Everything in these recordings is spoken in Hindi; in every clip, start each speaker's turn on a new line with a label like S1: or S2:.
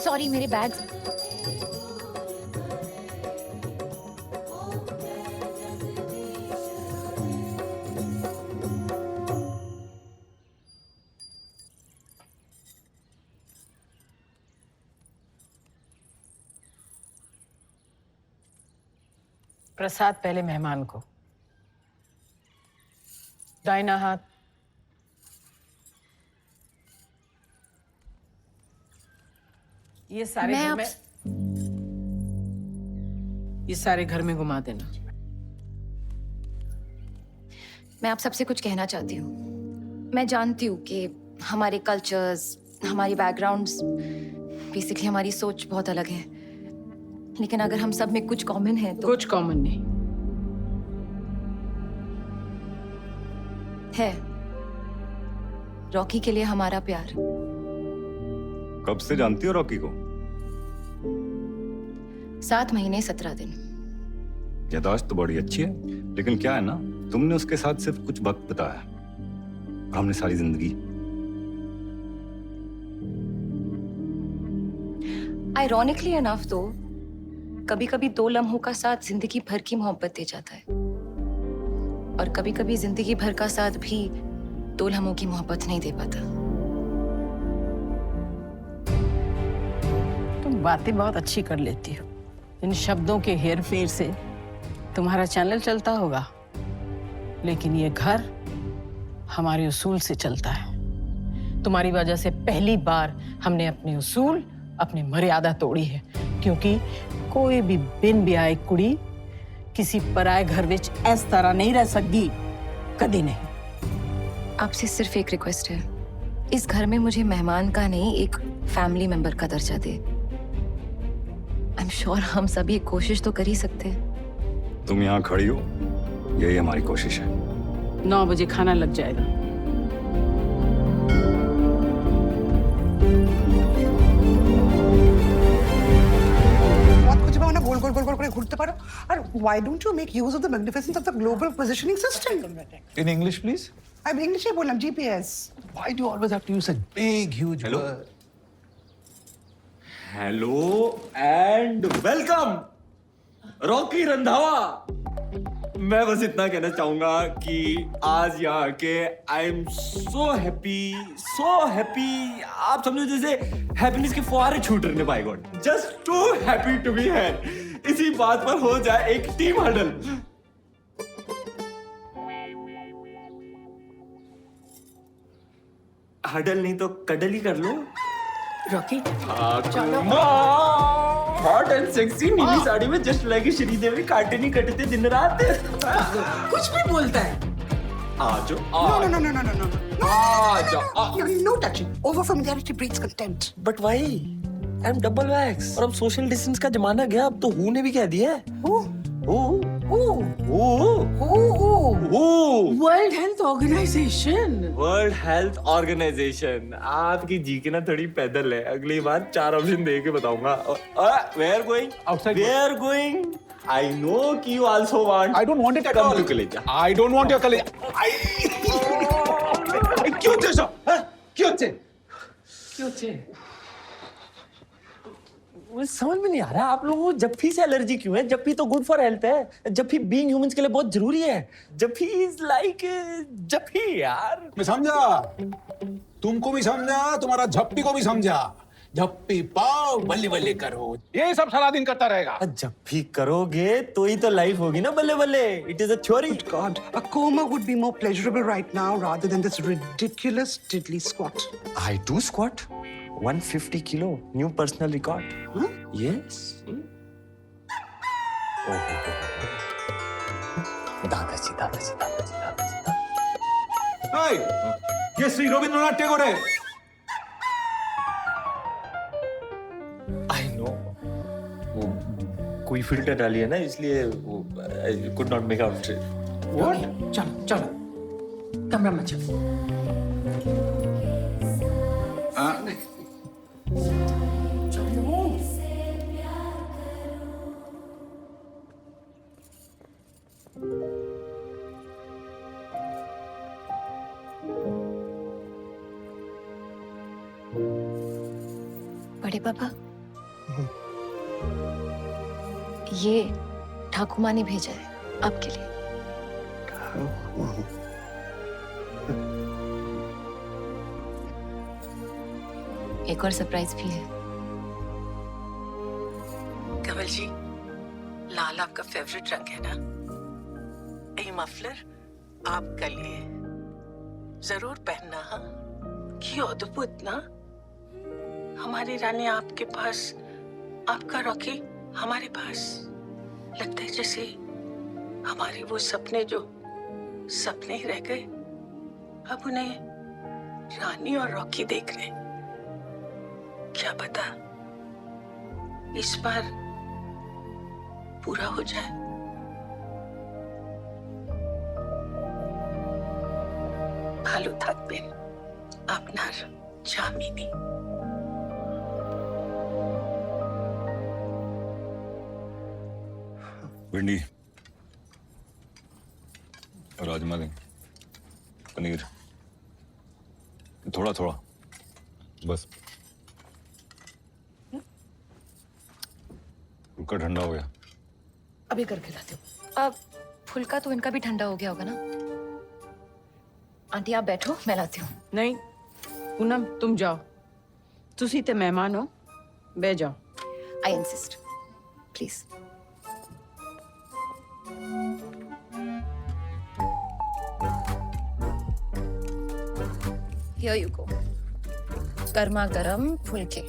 S1: सॉरी, मेरे बैग।
S2: प्रसाद पहले मेहमान को, दाहिना हाथ। ये सारे घर में, ये सारे घर में घुमा देना।
S1: मैं आप सबसे कुछ कहना चाहती हूँ। मैं जानती हूँ कि हमारे कल्चर्स, हमारी बैकग्राउंड्स, बेसिकली हमारी सोच बहुत अलग है, लेकिन अगर हम सब में कुछ कॉमन है तो
S2: कुछ कॉमन नहीं
S1: है। रॉकी के लिए हमारा प्यार।
S3: कब से जानती हो रॉकी को?
S1: 7 महीने 17 दिन।
S3: याददाश्त तो बड़ी अच्छी है, लेकिन क्या है ना, तुमने उसके साथ सिर्फ कुछ वक्त बिताया और हमने सारी जिंदगी।
S1: आयरॉनिकली इनफ तो कभी कभी 2 लम्हों का साथ जिंदगी भर की मोहब्बत दे जाता है, और कभी कभी जिंदगी भर का साथ भी 2 लम्हों की मोहब्बत नहीं दे पाता।
S2: तुम बातें बहुत अच्छी कर लेती हो। इन शब्दों के हेर फेर से तुम्हारा चैनल चलता होगा, लेकिन ये घर हमारे उसूल से चलता है। तुम्हारी वजह से पहली बार हमने अपने उसूल, अपनी मर्यादा तोड़ी है, क्योंकि कोई भी बिन ब्याह कुड़ी किसी पराए घर विच इस तरह नहीं रह सकती, कभी नहीं।
S1: आपसे सिर्फ एक रिक्वेस्ट है, इस घर में मुझे मेहमान का नहीं, एक फैमिली मेंबर का दर्जा दे। आई एम श्योर हम सभी एक कोशिश तो कर ही सकते हैं।
S3: तुम यहाँ खड़ी हो, यही हमारी कोशिश है।
S2: 9 बजे खाना लग जाएगा।
S4: गोल गोल गोल गोल করে ঘুরতে পারো। আর why don't you make use of the magnificence of the global positioning system?
S5: In English, please.
S4: I'm English बोलना, GPS.
S5: Why do you always have to use such big, huge
S6: Hello?
S5: words?
S6: Hello and welcome Rocky Randhawa. मैं बस इतना कहना चाहूंगा कि आज यहाँ आके I am so happy, so happy. आप समझो जैसे हैप्पीनेस के फुहारे छूट रहे by god. Just too happy to be here. इसी बात पर हो जाए एक टीम हडल। हडल नहीं तो कडल ही कर लो।
S2: रॉकी,
S6: हॉट एंड सेक्सी नीली साड़ी में जस्ट लाइक श्रीदेवी काटे नहीं कटते दिन रात।
S2: कुछ भी बोलता है।
S6: आ जाओ,
S4: No, no, no, no, no, no, no.
S6: आ जाओ।
S4: No touching. Over familiarity breeds contempt.
S6: But why? I am double wax और अब सोशल डिस्टेंस का जमाना गया। अब तो हु ने भी कह दिया है।
S4: Who?
S6: Who
S4: Who?
S6: Who
S2: world health organization.
S6: World health organization. आपकी जी की ना थोड़ी पैदल है। अगली बार 4 ऑप्शन दे के बताऊंगा। Where going?
S5: Outside.
S6: Where going? I know कि you also want.
S5: I don't want it at
S6: Come
S5: all.
S6: to कलेजा।
S5: I don't want your colleague. क्यों थे सब? क्यों थे?
S6: क्यों चे? मुझे समझ में नहीं आ रहा आप लोगों को जप्फी से एलर्जी क्यों है? जप्फी तो गुड फॉर हेल्थ है। जप्फी बीइंग ह्यूमंस के लिए बहुत जरूरी है। जप्फी इज लाइक जप्फी यार।
S5: मैं समझा, तुमको भी समझा, तुम्हारा झप्पी को भी समझा। झप्पी पाओ, बल्ले बल्ले करो, ये सब सारा दिन करता रहेगा।
S6: जप्फी करोगे तो ही तो लाइफ होगी ना बल्ले बल्ले। It is a theory.
S4: God, a coma would be more pleasurable right now rather than this ridiculous diddly squat.
S6: I do squat 150 kilo, new personal record.
S4: Huh?
S6: Yes. दादाजी दादाजी दादाजी दादाजी।
S5: हाय, ये श्री रविंद्रनाथ टैगोर है।
S6: आई नो वो कोई फिल्टर डाली है ना, इसलिए वो I could not make out.
S5: What?
S2: चलो चलो, कमरा में चलो।
S1: बड़े पापा, ये ठाकुर माँ ने भेजा है आपके लिए। एक और सरप्राइज भी है।
S2: कमल जी, लाल आपका फेवरेट रंग है ना? ये मफलर आपका लिए जरूर पहनना। हाँ, क्यों अद्भुत ना? हमारी रानी आपके पास, आपका रॉकी हमारे पास। लगता है जैसे हमारे वो सपने जो सपने ही रह गए, अब उन्हें रानी और रॉकी देख रहे हैं। क्या पता इस बार पूरा हो जाए। ভালো থাকবেন আপনার জামিনী।
S3: भिंडी, राजमा दें, पनीर, थोड़ा थोड़ा बस। फुल्का ठंडा हो गया।
S4: अभी करके लाती हूँ।
S1: अब फुल्का तो इनका भी ठंडा हो गया होगा ना? आंटी आप बैठो, मैं लाती हूँ।
S2: नहीं पूनम, तुम जाओ, तुसी ते मेहमान हो, बह जाओ।
S1: I insist, please. Here you go. गर्मा गर्म फुलके।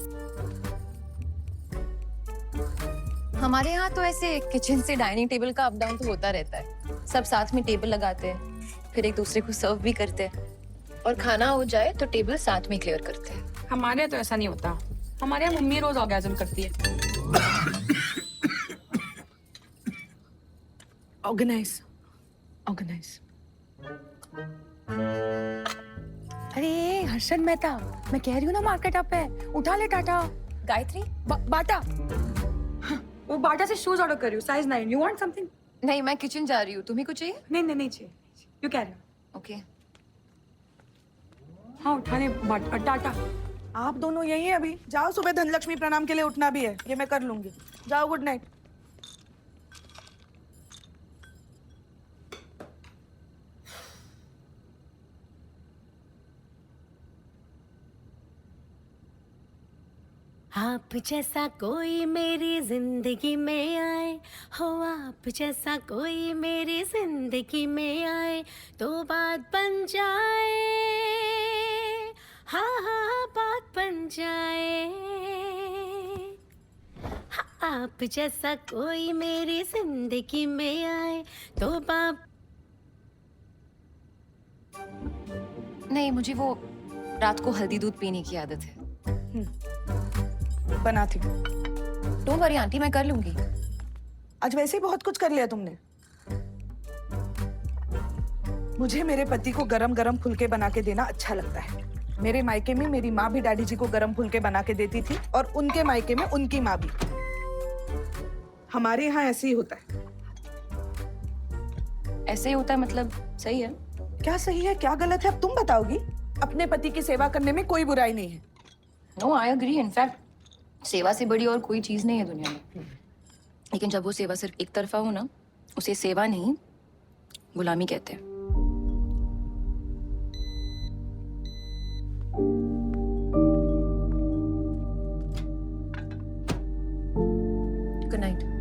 S1: हमारे यहाँ तो ऐसे किचन से डाइनिंग टेबल का अप डाउन तो होता रहता है। सब साथ में टेबल लगाते हैं, फिर एक दूसरे को सर्व भी करते हैं, और खाना हो जाए तो टेबल साथ में क्लियर करते हैं।
S7: हमारे यहाँ तो ऐसा नहीं होता। हमारे यहाँ मम्मी रोज ऑर्गेज़म करती है।
S4: Organize, organize.
S7: अरे हर्षद मेहता, मैं कह रही हूँ ना मार्केट अप है, उठा ले टाटा।
S1: गायत्री,
S7: बाटा, वो बाटा से शूज ऑर्डर कर रही हूँ, साइज 9। You want something?
S1: नहीं मैं किचन जा रही हूँ, तुम्हें कुछ चाहिए?
S7: नहीं नहीं नहीं चाहिए। यू कह रहे हो?
S1: ओके।
S7: हाँ उठा ले बाटा, टाटा।
S4: आप दोनों यही हैं अभी? जाओ, सुबह धनलक्ष्मी प्रणाम के लिए उठना भी है, ये मैं कर लूंगी। जाओ, गुड नाइट।
S8: आप जैसा कोई मेरी जिंदगी में आए, हो आप जैसा कोई मेरी जिंदगी में आए तो बात बन जाए। हाँ हाँ बात बन जाए। हाँ, आप जैसा कोई मेरी जिंदगी में आए तो बात।
S1: नहीं, मुझे वो रात को हल्दी दूध पीने की आदत है।
S4: बनाती हूँ।
S1: डोंट वरी आंटी, मैं कर लूंगी।
S4: आज वैसे ही बहुत कुछ कर लिया तुमने। मुझे मेरे पति को गरम गरम फुलके बना के देना अच्छा लगता है। मेरे मायके में मेरी माँ भी डैडी जी को गरम फुलके बना के देती थी, और उनके मायके में उनकी माँ भी। हमारे यहाँ ऐसे ही होता है।
S1: ऐसे ही होता है मतलब सही है?
S4: क्या सही है क्या गलत है अब तुम बताओगी? अपने पति की सेवा करने में कोई बुराई नहीं है।
S1: नो आई एग्री, इनफैक्ट सेवा से बड़ी और कोई चीज नहीं है दुनिया में। लेकिन जब वो सेवा सिर्फ एक तरफा हो ना, उसे सेवा नहीं गुलामी कहते हैं। Good night.